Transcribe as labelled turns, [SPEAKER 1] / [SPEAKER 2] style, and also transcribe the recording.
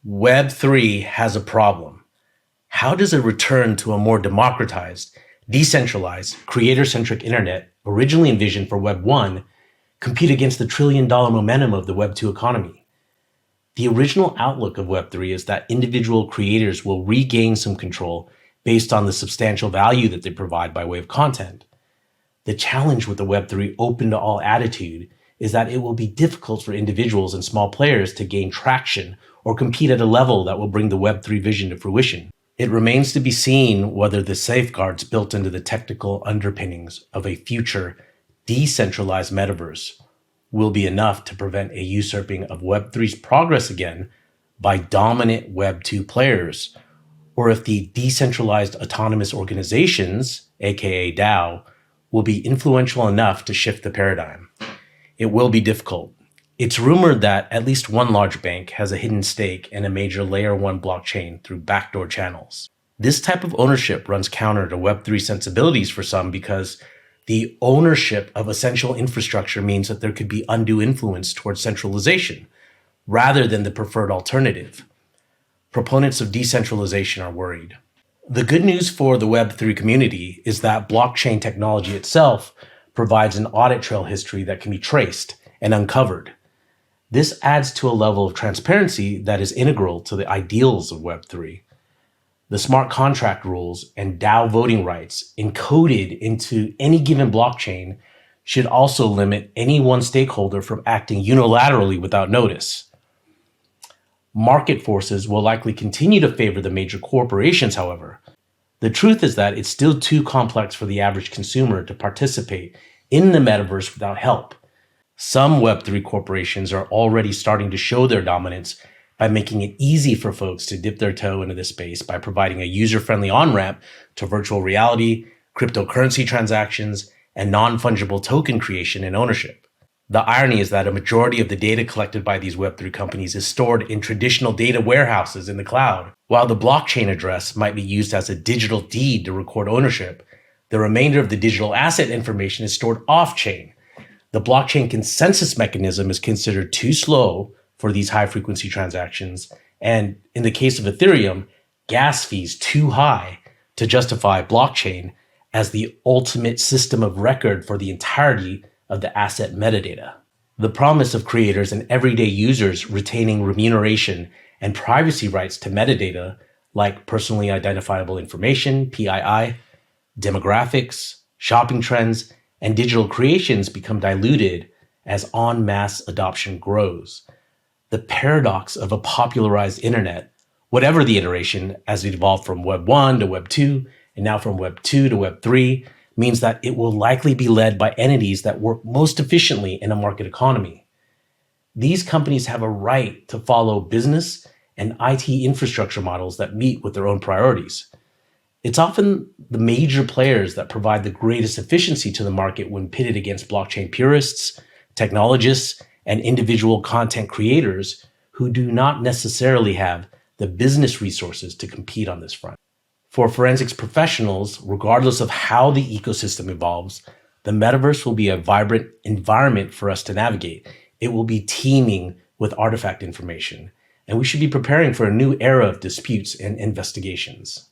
[SPEAKER 1] Web3 has a problem. How does a return to a more democratized, decentralized, creator-centric internet originally envisioned for Web 1 compete against the trillion-dollar momentum of the Web 2 economy? The original outlook of Web 3 is that individual creators will regain some control based on the substantial value that they provide by way of content. The challenge with the Web 3 open to all attitude is that it will be difficult for individuals and small players to gain traction or compete at a level that will bring the Web 3 vision to fruition. It remains to be seen whether the safeguards built into the technical underpinnings of a future decentralized metaverse will be enough to prevent a usurping of Web 3's progress again by dominant Web 2 players, or if the decentralized autonomous organizations, aka DAO, will be influential enough to shift the paradigm. It will be difficult. It's rumored that at least one large bank has a hidden stake in a major layer 1 blockchain through backdoor channels. This type of ownership runs counter to Web3 sensibilities for some because the ownership of essential infrastructure means that there could be undue influence towards centralization rather than the preferred alternative. Proponents of decentralization are worried. The good news for the Web3 community is that blockchain technology itself provides an audit trail history that can be traced and uncovered. This adds to a level of transparency that is integral to the ideals of Web3. The smart contract rules and DAO voting rights encoded into any given blockchain should also limit any one stakeholder from acting unilaterally without notice. Market forces will likely continue to favor the major corporations, however. The truth is that it's still too complex for the average consumer to participate in the metaverse without help. Some Web3 corporations are already starting to show their dominance by making it easy for folks to dip their toe into this space by providing a user-friendly on-ramp to virtual reality, cryptocurrency transactions, and non-fungible token creation and ownership. The irony is that a majority of the data collected by these Web3 companies is stored in traditional data warehouses in the cloud. While the blockchain address might be used as a digital deed to record ownership, the remainder of the digital asset information is stored off-chain. The blockchain consensus mechanism is considered too slow for these high-frequency transactions, and in the case of Ethereum, gas fees too high to justify blockchain as the ultimate system of record for the entirety of the asset metadata. The promise of creators and everyday users retaining remuneration and privacy rights to metadata like personally identifiable information, PII, demographics, shopping trends, and digital creations become diluted as en masse adoption grows. The paradox of a popularized internet, whatever the iteration as it evolved from Web 1 to Web 2, and now from Web 2 to Web 3, means that it will likely be led by entities that work most efficiently in a market economy. These companies have a right to follow business and IT infrastructure models that meet with their own priorities. It's often the major players that provide the greatest efficiency to the market when pitted against blockchain purists, technologists, and individual content creators who do not necessarily have the business resources to compete on this front. For forensics professionals, regardless of how the ecosystem evolves, the metaverse will be a vibrant environment for us to navigate. It will be teeming with artifact information, and we should be preparing for a new era of disputes and investigations.